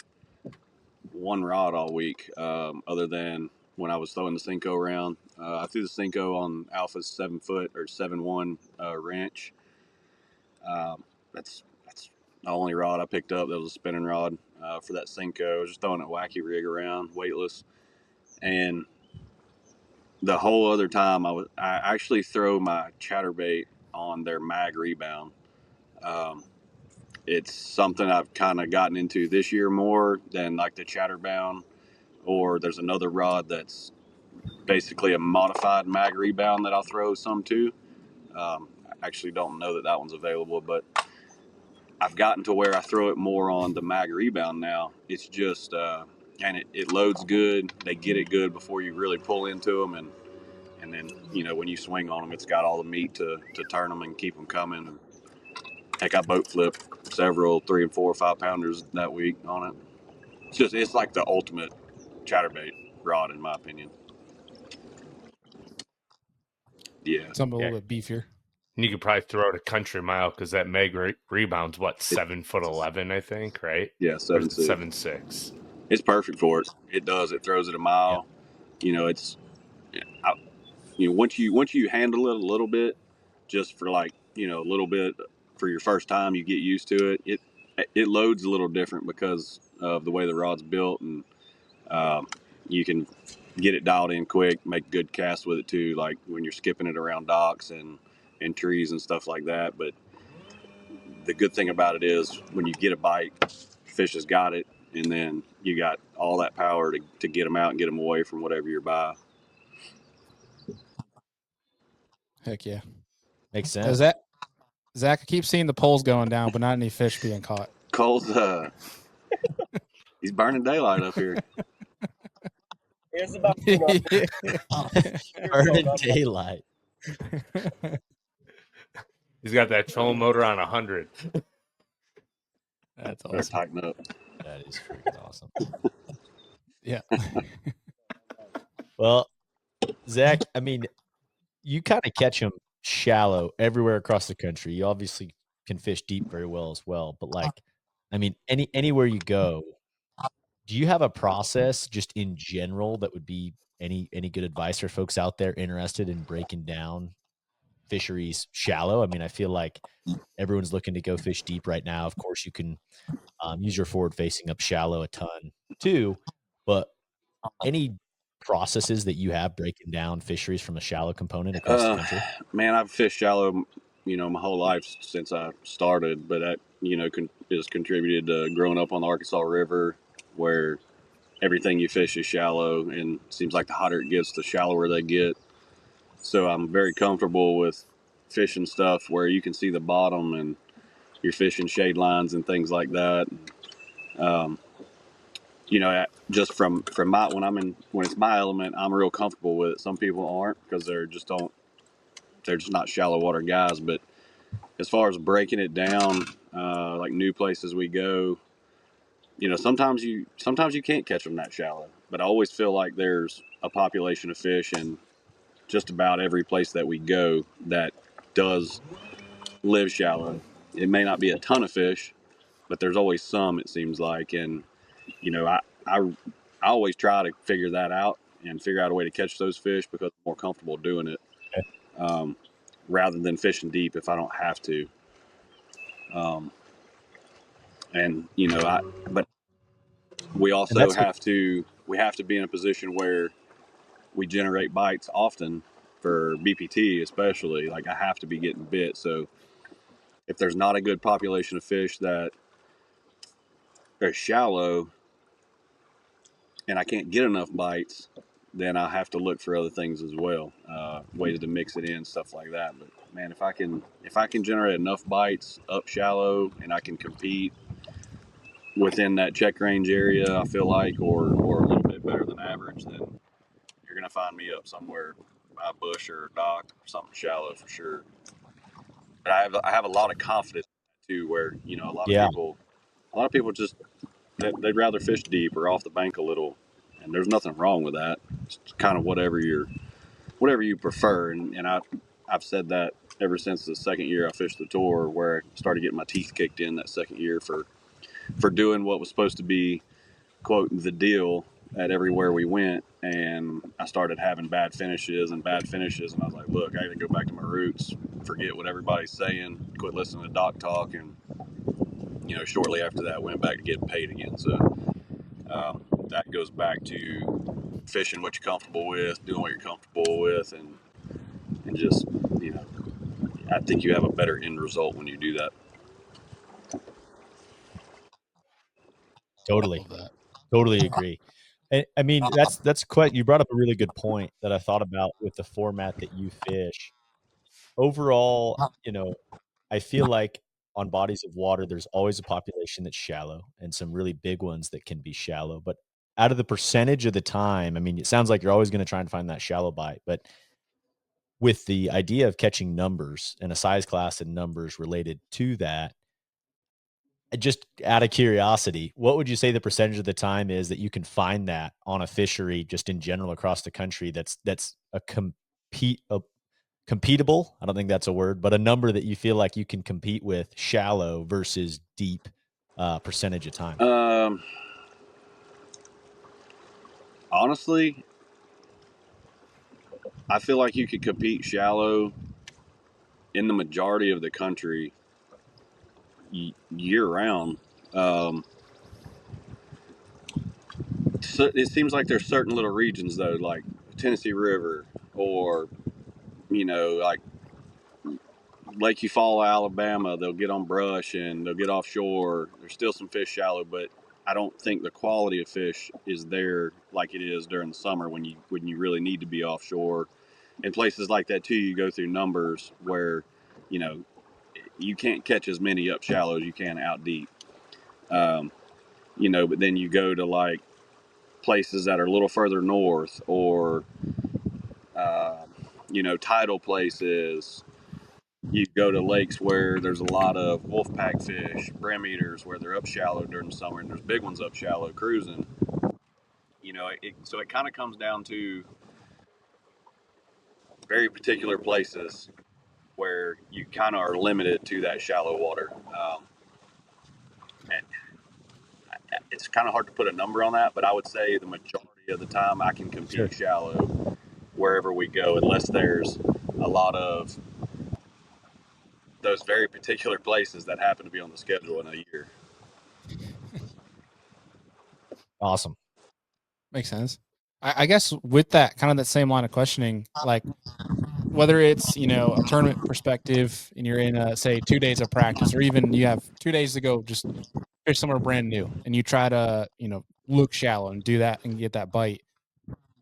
one rod all week, other than when I was throwing the Cinco around. I threw the Cinco on Alpha's 7-foot or 7-1 wrench. That's the only rod I picked up. That was a spinning rod for that Cinco. I was just throwing a wacky rig around, weightless. And the whole other time I actually throw my chatterbait on their mag rebound. It's something I've kind of gotten into this year more than like the chatterbound, or there's another rod that's basically a modified mag rebound that I'll throw some to. I actually don't know that one's available, but I've gotten to where I throw it more on the mag rebound now. It's just and it loads good. They get it good before you really pull into them, and then when you swing on them, it's got all the meat to turn them and keep them coming. And heck, I boat flipped several 3 and 4 or 5 pounders that week on it. It's like the ultimate chatterbait rod in my opinion. Yeah, something a little bit beefier. And you could probably throw it a country mile because that meg rebound's 7'11", I think, right? Yeah, 7'6". 7'6". It's perfect for it. It does. It throws it a mile. Yeah. Once you handle it a little bit, just for like a little bit for your first time, you get used to it. It loads a little different because of the way the rod's built, and you can get it dialed in quick, make good casts with it too, like when you're skipping it around docks and trees and stuff like that. But the good thing about it is when you get a bite, fish has got it, and then you got all that power to get them out and get them away from whatever you're by. Heck yeah. Makes sense. Zach, I keep seeing the poles going down, but not any fish being caught. Cole's He's burning daylight up here. It's about Burning daylight. He's got that trolling motor on 100. That's Better awesome. tighten up. That is freaking awesome. Yeah. Well, Zach, I mean, you kind of catch them shallow everywhere across the country. You obviously can fish deep very well as well. But like, I mean, anywhere you go, do you have a process just in general that would be any good advice for folks out there interested in breaking down fisheries shallow? I mean, I feel like everyone's looking to go fish deep right now. Of course, you can use your forward facing up shallow a ton too, but any processes that you have breaking down fisheries from a shallow component across the country? Man, I've fished shallow, my whole life since I started, but that, has contributed to growing up on the Arkansas River, where everything you fish is shallow, and it seems like the hotter it gets, the shallower they get. So I'm very comfortable with fishing stuff where you can see the bottom and you're fishing shade lines and things like that. Just from my when it's my element, I'm real comfortable with it. Some people aren't because they're just not shallow water guys. But as far as breaking it down, like new places we go, sometimes you can't catch them that shallow. But I always feel like there's a population of fish in just about every place that we go that does live shallow. It may not be a ton of fish, but there's always some, it seems like. And I always try to figure that out and figure out a way to catch those fish because I'm more comfortable doing it, rather than fishing deep if I don't have to. But we also have to be in a position where we generate bites often for BPT, especially. Like, I have to be getting bit. So if there's not a good population of fish that are shallow and I can't get enough bites, then I have to look for other things as well, ways to mix it in, stuff like that. But man, if I can generate enough bites up shallow and I can compete within that check range area, I feel like, or a little bit better than average, then you're gonna find me up somewhere by a bush or a dock or something shallow for sure. But I have a lot of confidence too, where a lot of people just they'd rather fish deep or off the bank a little, and there's nothing wrong with that. It's kind of whatever you prefer, and I've said that ever since the second year I fished the tour, where I started getting my teeth kicked in that second year for doing what was supposed to be, quote, the deal at everywhere we went, and I started having bad finishes, and I was like, look, I got to go back to my roots, forget what everybody's saying, quit listening to doc talk, and shortly after that went back to getting paid again. So that goes back to fishing what you're comfortable with, doing what you're comfortable with, and just I think you have a better end result when you do that. Totally agree. And I mean, that's quite, you brought up a really good point that I thought about with the format that you fish. Overall, I feel like on bodies of water, there's always a population that's shallow and some really big ones that can be shallow. But out of the percentage of the time, I mean, it sounds like you're always going to try and find that shallow bite. But with the idea of catching numbers and a size class and numbers related to that, just out of curiosity, what would you say the percentage of the time is that you can find that on a fishery just in general across the country that's a competable, I don't think that's a word, but a number that you feel like you can compete with shallow versus deep percentage of time? Honestly, I feel like you could compete shallow in the majority of the country year round. So it seems like there's certain little regions though, like Tennessee River, or like Lake Eufaula, Alabama. They'll get on brush and they'll get offshore. There's still some fish shallow, but I don't think the quality of fish is there like it is during the summer when you really need to be offshore. In places like that too, you go through numbers where you can't catch as many up shallow as you can out deep. but then you go to like places that are a little further north, or tidal places. You go to lakes where there's a lot of wolfpack fish, brim eaters, where they're up shallow during the summer, and there's big ones up shallow cruising. So it kind of comes down to very particular places where you kind of are limited to that shallow water. And it's kind of hard to put a number on that, but I would say the majority of the time I can compete shallow wherever we go, unless there's a lot of those very particular places that happen to be on the schedule in a year. Awesome. Makes sense. I guess with that kind of that same line of questioning, like whether it's a tournament perspective and you're in say 2 days of practice, or even you have 2 days to go, just fish somewhere brand new, and you try to look shallow and do that and get that bite.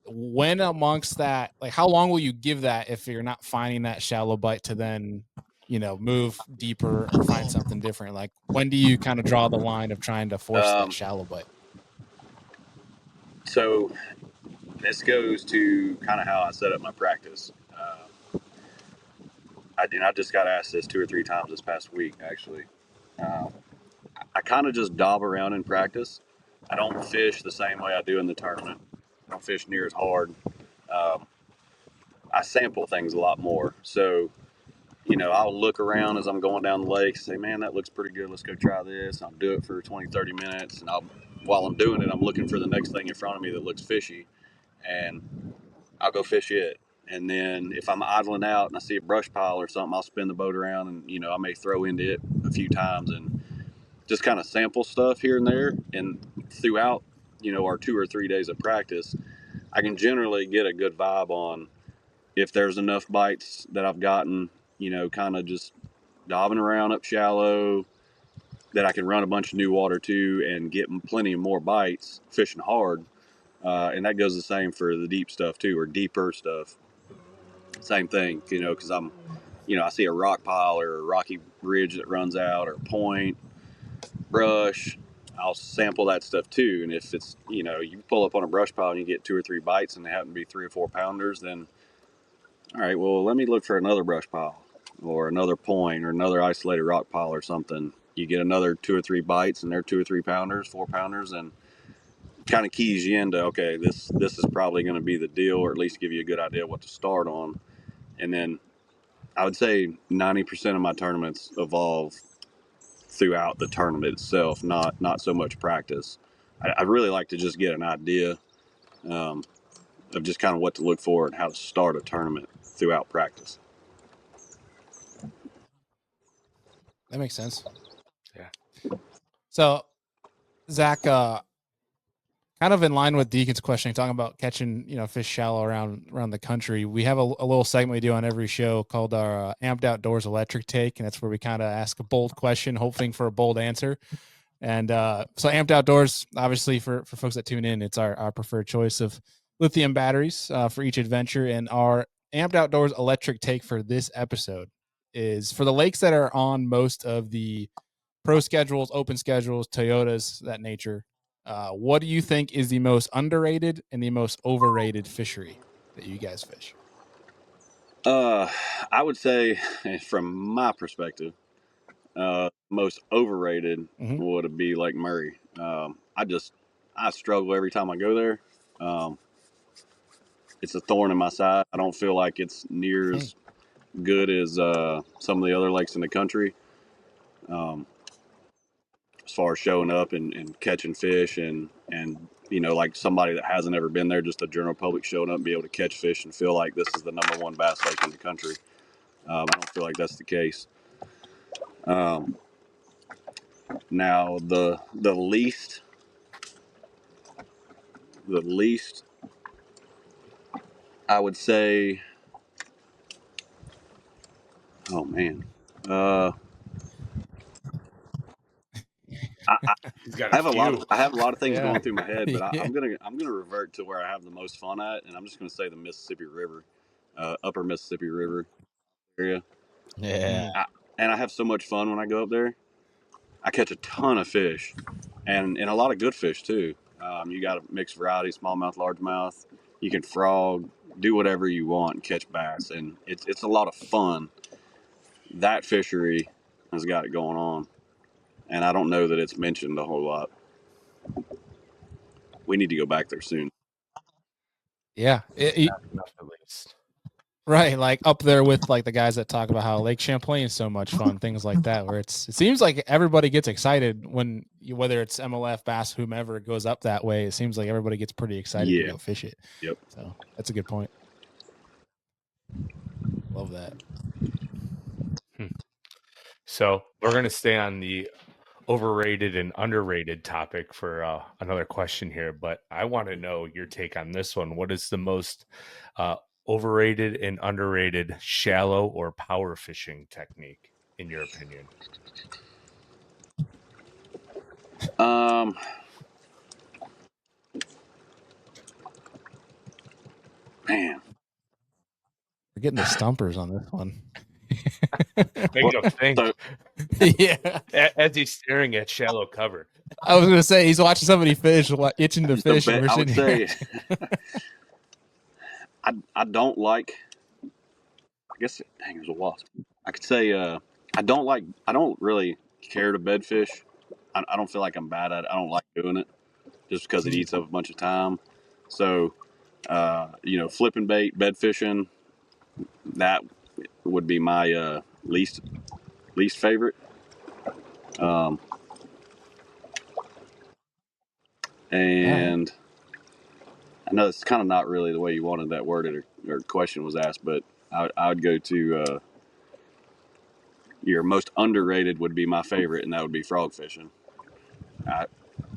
When amongst that, like how long will you give that if you're not finding that shallow bite to then move deeper or find something different? Like when do you kind of draw the line of trying to force that shallow bite? So this goes to kind of how I set up my practice. I just got asked this 2 or 3 times this past week, actually. I kind of just daub around in practice. I don't fish the same way I do in the tournament. I don't fish near as hard. I sample things a lot more. So, I'll look around as I'm going down the lake, say, man, that looks pretty good. Let's go try this. I'll do it for 20, 30 minutes. And while I'm doing it, I'm looking for the next thing in front of me that looks fishy. And I'll go fish it. And then if I'm idling out and I see a brush pile or something, I'll spin the boat around and, I may throw into it a few times and just kind of sample stuff here and there. And throughout, our 2 or 3 days of practice, I can generally get a good vibe on if there's enough bites that I've gotten, kind of just daubing around up shallow that I can run a bunch of new water to and get plenty more bites fishing hard. And that goes the same for the deep stuff too, or deeper stuff. Same thing, because I see a rock pile or a rocky ridge that runs out, or point, brush, I'll sample that stuff too. And if it's, you pull up on a brush pile and you get 2 or 3 bites and they happen to be 3 or 4 pounders, then, all right, well, let me look for another brush pile or another point or another isolated rock pile or something. You get another 2 or 3 bites and they're 2 or 3 pounders, 4 pounders, and kind of keys you into, okay, this is probably going to be the deal, or at least give you a good idea what to start on. And then I would say 90% of my tournaments evolve throughout the tournament itself, not so much practice. I really like to just get an idea of just kind of what to look for and how to start a tournament throughout practice. That makes sense. Yeah. So, Zach, kind of in line with Deacon's question, talking about catching fish shallow around the country. We have a little segment we do on every show called our Amped Outdoors Electric Take, and that's where we kind of ask a bold question, hoping for a bold answer. And so Amped Outdoors, obviously for folks that tune in, it's our preferred choice of lithium batteries for each adventure. And our Amped Outdoors Electric Take for this episode is for the lakes that are on most of the pro schedules, open schedules, Toyotas, that nature. What do you think is the most underrated and the most overrated fishery that you guys fish? I would say, from my perspective, most overrated would be Lake Murray. I struggle every time I go there. It's a thorn in my side. I don't feel like it's near as good as some of the other lakes in the country. As far as showing up and catching fish and like somebody that hasn't ever been there, just the general public showing up and be able to catch fish and feel like this is the #1 bass lake in the country. I don't feel like that's the case. Now the least I would say, oh man, I have a lot of things going through my head, but I'm gonna revert to where I have the most fun at, and I'm just gonna say the Mississippi River, upper Mississippi River area. Yeah. And I have so much fun when I go up there. I catch a ton of fish, and a lot of good fish too. You got a mixed variety, smallmouth, largemouth. You can frog, do whatever you want, and catch bass, and it's a lot of fun. That fishery has got it going on, and I don't know that it's mentioned a whole lot. We need to go back there soon. Yeah, Enough at least. right. Like up there with like the guys that talk about how Lake Champlain is so much fun, things like that, where it seems like everybody gets excited when whether it's MLF, bass, whomever goes up that way. It seems like everybody gets pretty excited to go fish it. Yep. So that's a good point. Love that. So we're going to stay on the overrated and underrated topic for another question here, but I want to know your take on this one. What is the most overrated and underrated shallow or power fishing technique, in your opinion? Man, We're getting the stumpers on this one. Make him think. so Yeah. As he's staring at shallow cover. I was gonna say he's watching somebody fish, itching to fish. And we're I would sitting say here. I don't like. I guess dang, there's a wasp. I could say I don't really care to bed fish. I don't feel like I'm bad at it. I don't like doing it just because it eats up a bunch of time. So flipping bait, bed fishing, that would be my least favorite. And I know it's kind of not really the way you wanted that worded or question was asked, but I would go to your most underrated would be my favorite, and that would be frog fishing.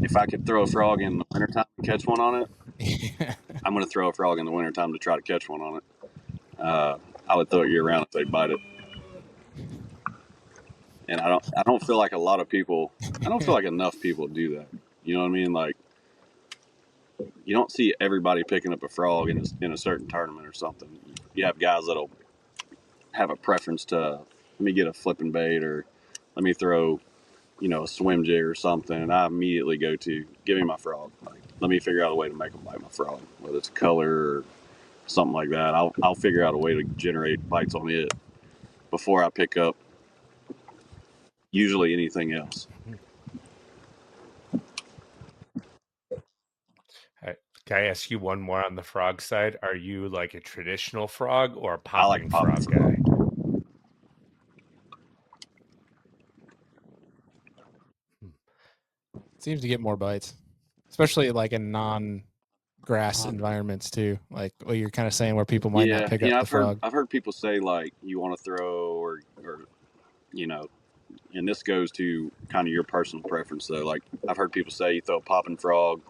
If I could throw a frog in the wintertime and catch one on it, I'm going to throw a frog in the wintertime to try to catch one on it. I would throw it year round if they bite it. And I don't feel like enough people do that. You know what I mean? Like, you don't see everybody picking up a frog in a certain tournament or something. You have guys that'll have a preference to, let me get a flipping bait or let me throw, a swim jig or something. And I immediately go to, give me my frog. Like, let me figure out a way to make them bite my frog, whether it's color or something like that. I'll figure out a way to generate bites on it before I pick up usually anything else. Can I ask you one more on the frog side? Are you like a traditional frog or a I like popping frog guy? Seems to get more bites, especially like in non-grass environments too. Like what you're kind of saying, where people might not pick up the frog. I've heard people say like you want to throw or and this goes to kind of your personal preference though. Like I've heard people say you throw a popping frog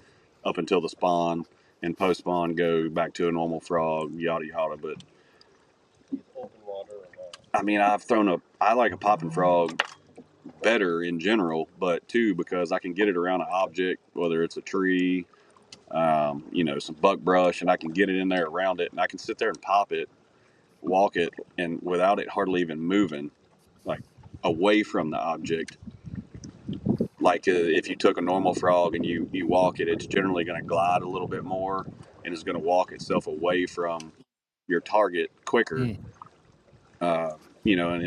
up until the spawn, and post spawn go back to a normal frog, yada yada. But I mean, I like a popping frog better in general, but too because I can get it around an object, whether it's a tree, some buck brush, and I can get it in there around it, and I can sit there and pop it, walk it, and without it hardly even moving, like away from the object. Like if you took a normal frog and you walk it, it's generally going to glide a little bit more and it's going to walk itself away from your target quicker. And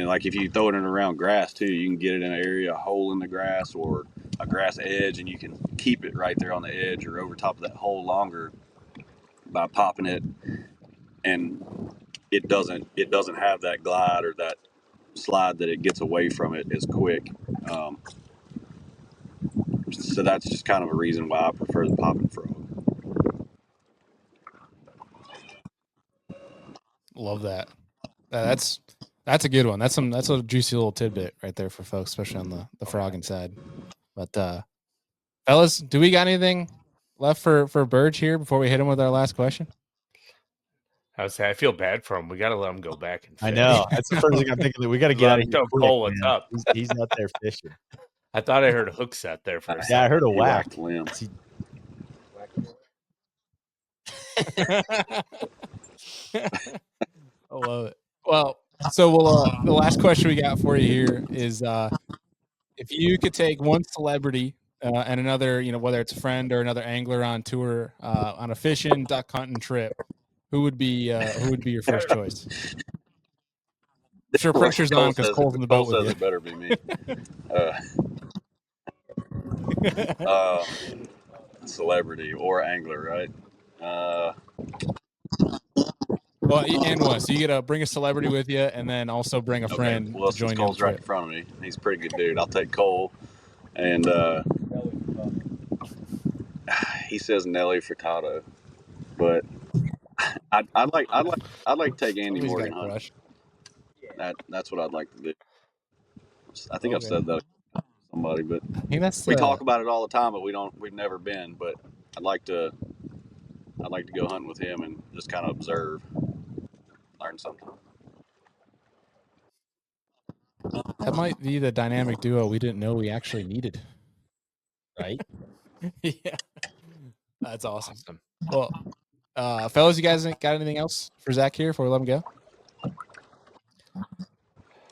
like if you throw it in around grass too, you can get it in an area, a hole in the grass or a grass edge, and you can keep it right there on the edge or over top of that hole longer by popping it, and it doesn't have that glide or that slide that it gets away from it as quick. So that's just kind of a reason why I prefer the popping frog. Love that. That's a good one. That's a juicy little tidbit right there for folks, especially on the frogging side. But fellas, do we got anything left for Burge here before we hit him with our last question? I would say I feel bad for him. We got to let him go back and fish. I know. That's the first thing I'm thinking. We got to get out of here. Cole, what's up? He's out there fishing. I thought I heard a hook set there for a second. Yeah, I heard a whack. I love it. Well, so the last question we got for you here is if you could take one celebrity and another, whether it's a friend or another angler on tour, on a fishing, duck hunting trip, who would be your first choice? I'm sure pressure's on because Cole's in the boat with says you. it better be me. Uh, celebrity or angler, right? Well, and one. So you get to bring a celebrity with you, and then also bring a friend Okay. Well, to since join you on Cole's the right trip. in front of me, he's a pretty good dude. I'll take Cole, and he says Nelly Furtado, but I'd like to take Andy Somebody's got Morgan a hunting. crush. That's what I'd like to do. I think I've Okay. said that to somebody, but I think that's we talk about it all the time, but we've never been. But I'd like to go hunting with him and just kind of observe, learn something. that might be the dynamic duo we didn't know we actually needed. Right? Yeah, that's awesome. Well, fellas, you guys got anything else for Zack here before we let him go?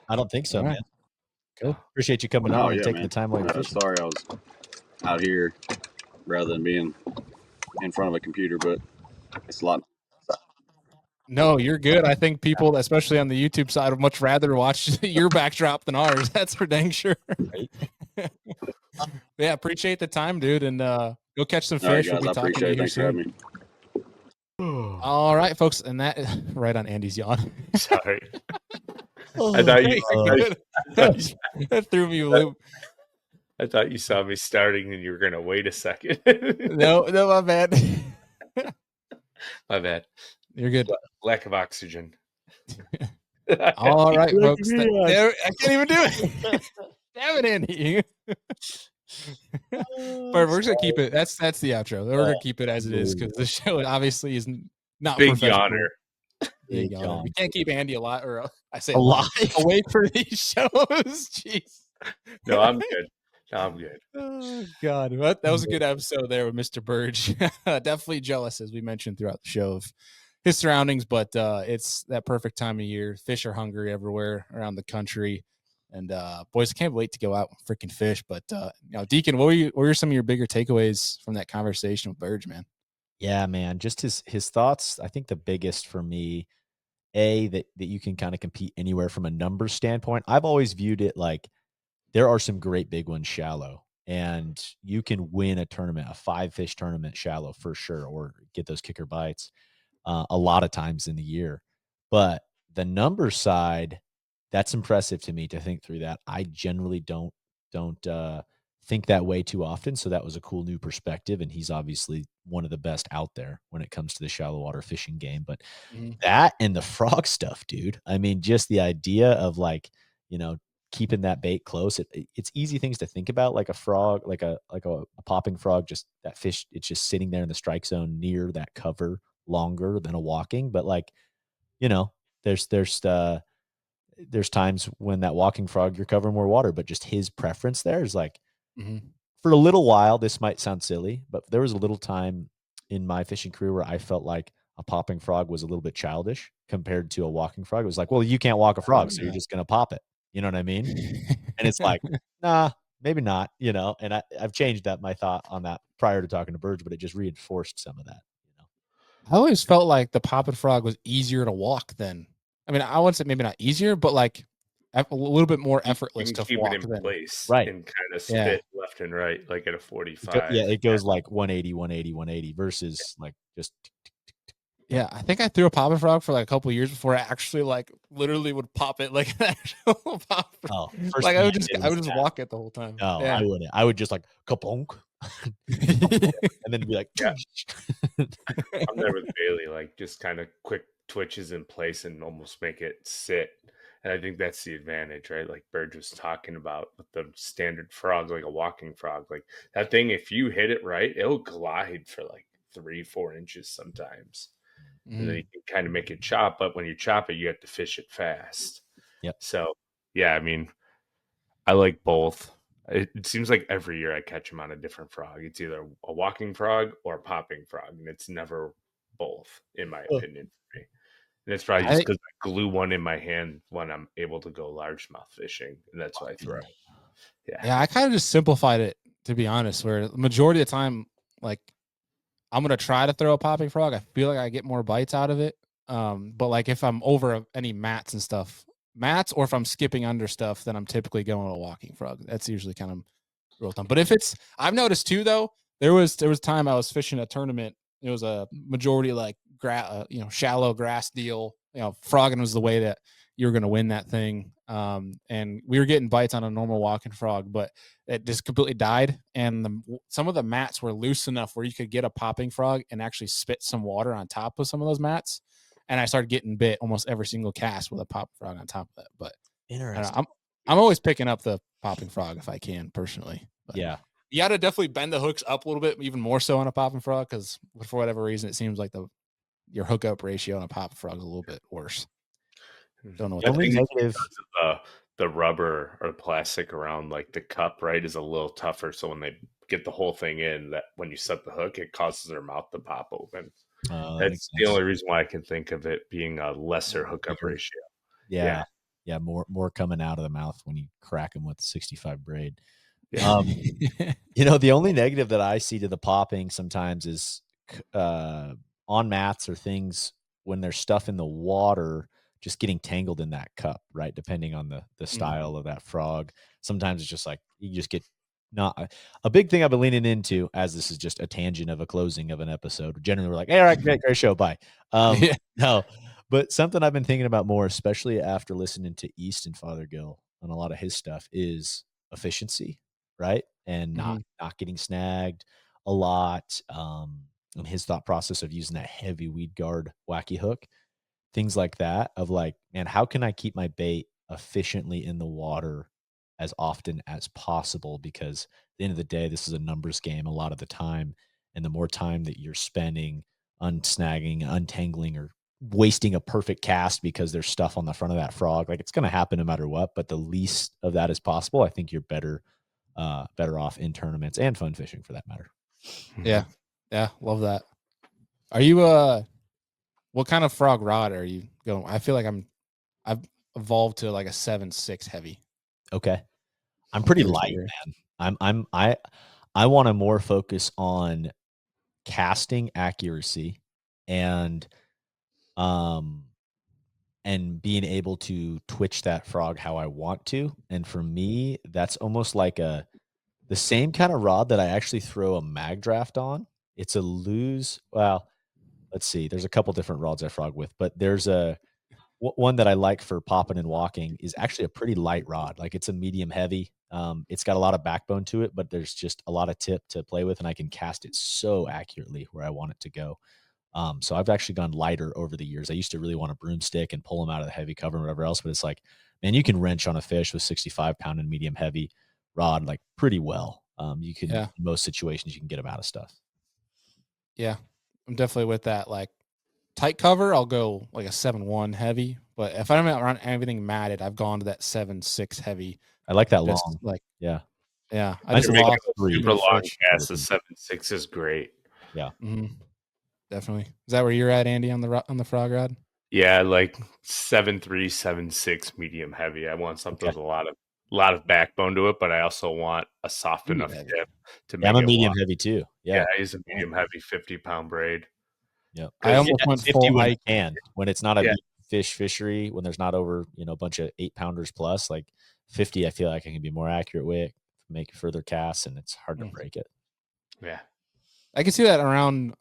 I don't think so, All right. man. Cool. Appreciate you coming on and taking the time while you're fishing. Sorry, I was out here rather than being in front of a computer, but it's a lot. No, you're good. I think people, especially on the YouTube side, would much rather watch your backdrop than ours. That's for dang sure. Right? Yeah, appreciate the time, dude, and go catch some All right, fish. guys, We'll be I talking to appreciate you it. here Thanks for having soon. me. All right, folks, and that right on Andy's yawn. Sorry. I thought you. That threw me a loop. I thought you saw me starting and you were gonna wait a second. No, my bad. My bad. You're good. Lack of oxygen. All right, folks. I can't even do it. Damn it, Andy. But we're just gonna keep it. That's the outro. We're gonna keep it as it is because the show obviously is not Big professional. yawner. Big yawner. We can't keep Andy alive, or I say alive away for these shows. Jeez. No, I'm good. I'm good. Oh God, that was a good episode there with Mr. Burge. Definitely jealous, as we mentioned throughout the show, of his surroundings, but it's that perfect time of year. Fish are hungry everywhere around the country, and boys, I can't wait to go out and freaking fish. But Deacon, what were some of your bigger takeaways from that conversation with Burge, man? Yeah, man, just his thoughts. I think the biggest for me, that you can kind of compete anywhere from a numbers standpoint. I've always viewed it like there are some great big ones shallow, and you can win a tournament, a 5-fish tournament shallow for sure, or get those kicker bites a lot of times in the year. But the number side, that's impressive to me to think through that. I generally don't think that way too often. So that was a cool new perspective. And he's obviously one of the best out there when it comes to the shallow water fishing game. But that and the frog stuff, dude. I mean, just the idea of keeping that bait close. It's easy things to think about, like a frog, like a popping frog, just that fish, it's just sitting there in the strike zone near that cover longer than a walking. But there's times when that walking frog, you're covering more water, but just his preference there is like, for a little while, this might sound silly, but there was a little time in my fishing career where I felt like a popping frog was a little bit childish compared to a walking frog. It was like, well, you can't walk a frog, so you're just going to pop it. You know what I mean? And it's like, nah, maybe not, and I've changed my thought on that prior to talking to Burge, but it just reinforced some of that. I always felt like the popping frog was easier to walk than. I mean, I wouldn't say maybe not easier, but like a little bit more effortless to keep walk it in place, right? And kind of spit left and right, like at a 45. It goes like 180, 180, 180 versus like just. Yeah, I think I threw a popping frog for like a couple of years before I actually literally would pop it like an actual pop. Oh, like I would just walk it the whole time. No, I wouldn't. I would just like kaponk, and then be like, yeah. I'm there with Bailey, like just kind of quick twitches in place and almost make it sit. And I think that's the advantage, right? Like Burge was talking about with the standard frog, like a walking frog, like that thing, if you hit it right, it'll glide for like 3-4 inches sometimes. And then you can kind of make it chop, but when you chop it, you have to fish it fast. Yep. So yeah, I mean, I like both. It seems like every year I catch them on a different frog. It's either a walking frog or a popping frog, and it's never both, in my opinion, for me. And it's probably just because I glue one in my hand when I'm able to go largemouth fishing, and that's why I throw. Yeah, I kind of just simplified it to be honest, where the majority of the time, like I'm gonna try to throw a popping frog. I feel like I get more bites out of it. But like if I'm over any mats and stuff, or if I'm skipping under stuff, then I'm typically going to a walking frog. That's usually kind of rule of thumb. But if it's, I've noticed too though, there was time I was fishing a tournament. It was a majority like shallow grass deal. Frogging was the way that you were going to win that thing. And we were getting bites on a normal walking frog, but it just completely died. And some of the mats were loose enough where you could get a popping frog and actually spit some water on top of some of those mats. And I started getting bit almost every single cast with a popping frog on top of it. But Interesting. I'm always picking up the popping frog if I can personally. But yeah. You got to definitely bend the hooks up a little bit, even more so on a popping frog, because for whatever reason, it seems like your hookup ratio on a popping frog is a little bit worse. Don't know what the only negative. The rubber or plastic around like the cup, right, is a little tougher. So when they get the whole thing in, that when you set the hook, it causes their mouth to pop open. That's the only reason why I can think of it being a lesser hookup ratio. Yeah. More coming out of the mouth when you crack them with 65 braid. Yeah. The only negative that I see to the popping sometimes is on mats or things when there's stuff in the water just getting tangled in that cup, right? Depending on the style of that frog. Sometimes it's just like you just get not a big thing I've been leaning into, as this is just a tangent of a closing of an episode. Generally, we're like, hey, all right, great show, bye. No, but something I've been thinking about more, especially after listening to East and Fothergill on a lot of his stuff, is efficiency, right? And not getting snagged a lot. And his thought process of using that heavy weed guard wacky hook, things like that, of like, man, how can I keep my bait efficiently in the water as often as possible? Because at the end of the day, this is a numbers game a lot of the time. And the more time that you're spending unsnagging, untangling, or wasting a perfect cast because there's stuff on the front of that frog, like it's going to happen no matter what, but the least of that is possible. I think you're better off in tournaments and fun fishing for that matter. Yeah. Love that. Are you, what kind of frog rod are you going? I feel like I've evolved to like a 7.6 heavy. Okay. I'm pretty light, man. I want to more focus on casting accuracy and being able to twitch that frog how I want to. And for me, that's almost like the same kind of rod that I actually throw a mag draft on. It's a loose. Well, let's see. There's a couple different rods I frog with, but there's one that I like for popping and walking is actually a pretty light rod. Like it's a medium heavy. It's got a lot of backbone to it, but there's just a lot of tip to play with, and I can cast it so accurately where I want it to go. So I've actually gone lighter over the years. I used to really want a broomstick and pull them out of the heavy cover and whatever else, but it's like, man, you can wrench on a fish with 65-pound and medium heavy rod like pretty well. You can in most situations you can get them out of stuff. Yeah, I'm definitely with that. Like tight cover, I'll go like a 7.1 heavy. But if I'm around everything matted, I've gone to that 7.6 heavy. I like that long. Like yeah. I just lost super long cast. The 7.6 is great. Yeah, definitely. Is that where you're at, Andy, on the frog rod? Yeah, like 7.3, 7.6 medium heavy. I want something with a lot of backbone to it, but I also want a soft enough tip to make it. I'm a medium heavy too. Yeah, I use a medium heavy 50-pound braid. Yeah, I almost went 50 full when when it's not a big fishery, when there's not over a bunch of 8-pounders plus. Like 50, I feel like I can be more accurate with, make further casts, and it's hard to break it. Yeah, I can see that around.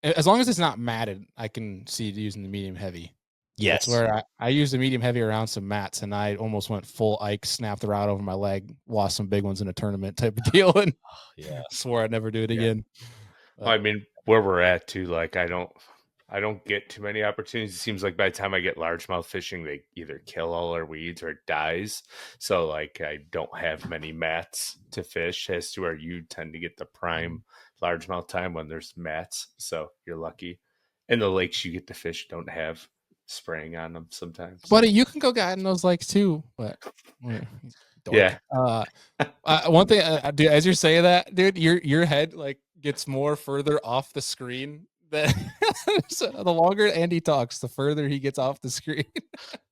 As long as it's not matted, I can see using the medium heavy. Yes. That's where I used the medium heavy around some mats, and I almost went full Ike, snapped the rod over my leg, lost some big ones in a tournament type of deal, and swore I'd never do it again. I mean, where we're at too, like I don't get too many opportunities. It seems like by the time I get largemouth fishing, they either kill all our weeds or it dies. So like I don't have many mats to fish, as to where you tend to get the prime largemouth time when there's mats. So you're lucky. And the lakes you get to fish don't have spraying on them sometimes. Buddy, you can go guide in those lakes too, but yeah. One thing, dude, as you're saying that, dude, your head like gets more further off the screen. So the longer Andy talks, the further he gets off the screen.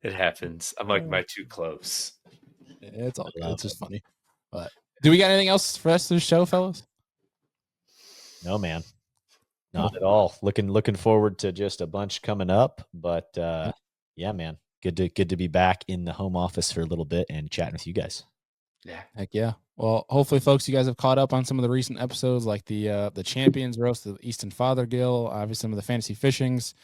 It happens. I'm like, am I too close? It's all good. It's just funny. But Do we got anything else for us to the show, fellas? No, man. Not at all. Looking forward to just a bunch coming up. But yeah, man. Good to be back in the home office for a little bit and chatting with you guys. Yeah. Heck yeah. Well, hopefully, folks, you guys have caught up on some of the recent episodes, like the Champions Roast, the Easton Fothergill, obviously some of the fantasy fishings.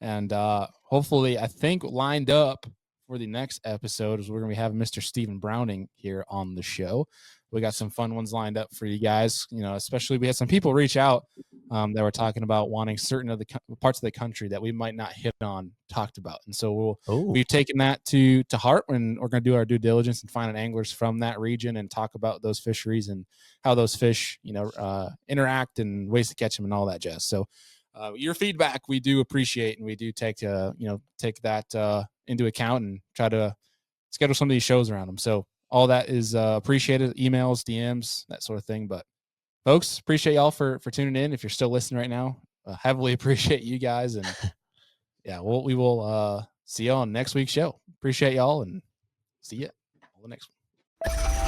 And hopefully, I think lined up for the next episode is we're going to be having Mr. Stephen Browning here on the show. We got some fun ones lined up for you guys. You know, especially we had some people reach out that were talking about wanting certain of the parts of the country that we might not hit on talked about. And so we've taken that to heart, and we're going to do our due diligence and find anglers from that region and talk about those fisheries and how those fish, interact and ways to catch them and all that jazz. So your feedback we do appreciate, and we do take that into account and try to schedule some of these shows around them. So all that is appreciated. Emails, DMs, that sort of thing. But folks, appreciate y'all for tuning in. If you're still listening right now, heavily appreciate you guys. And yeah, we will see y'all on next week's show. Appreciate y'all, and see ya on the next one.